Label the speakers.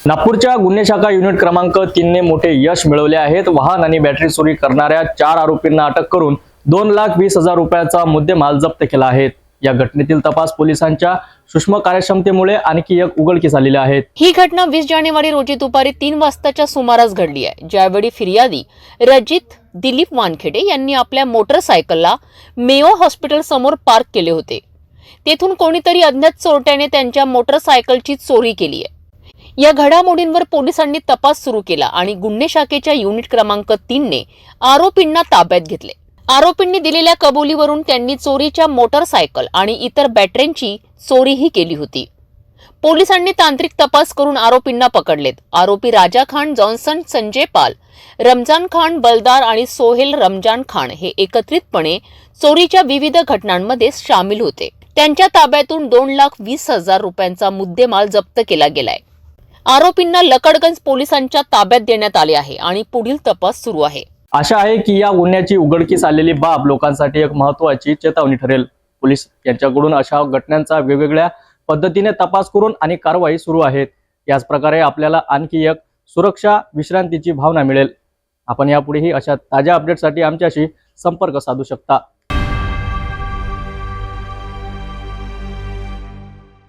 Speaker 1: नागपूरच्या गुन्हे शाखा युनिट क्रमांक 3 ने मोठे यश मिळवले आहेत। वाहन आणि बॅटरी चोरी करणाऱ्या 4 आरोपींना अटक करून 2,20,000 रुपयाचा मुद्देमाल जप्त केला आहे। या घटनेतील तपास पोलिसांच्या सूक्ष्म कार्यक्षमतेमुळे आणखी एक उघडकीस आलेली आहे।
Speaker 2: ही घटना 20 जानेवारी रोजी दुपारी 3 वाजताच्या सुमारास घडली आहे, ज्यावेळी फिर्यादी रजित दिलीप वानखेडे यांनी आपल्या मोटरसायकलला मेयो हॉस्पिटल समोर पार्क केले होते। तेथून कोणीतरी अज्ञात चोरट्याने त्यांच्या मोटरसायकलची चोरी केली आहे। या घडामोडींवर पोलिसांनी तपास सुरू केला आणि गुन्हे शाखेच्या युनिट क्रमांक 3 ने आरोपींना ताब्यात घेतले। आरोपींनी दिलेल्या कबुलीवरून त्यांनी चोरीच्या मोटरसायकल आणि इतर बॅटऱ्यांची चोरीही केली होती। पोलिसांनी तांत्रिक तपास करून आरोपींना पकडलेत। आरोपी राजा खान, जॉन्सन, संजय पाल, रमजान खान, बलदार आणि सोहेल रमजान खान हे एकत्रितपणे चोरीच्या विविध घटनांमध्ये सामील होते। त्यांच्या ताब्यातून 2,20,000 रुपयांचा मुद्देमाल जप्त केला गेलाय। आरोपींना लकडगंज पोलिसांच्या ताब्यात देण्यात आले आहे आणि पुढील तपास सुरू आहे।
Speaker 1: आशा आहे की या गुन्ह्याची उघडकीस आलेली बाब लोकांसाठी एक महत्त्वाची चेतावणी ठरेल। पोलीस यांच्याकडून अशा घटनांचा वेगवेगळ्या पद्धतीने तपास करून आणि कारवाई सुरू आहेत। याच प्रकारे आपल्याला आणखी एक सुरक्षा विश्रांतीची भावना मिळेल। आपण यापुढेही अशा ताज्या अपडेटसाठी आमच्याशी संपर्क साधू शकता।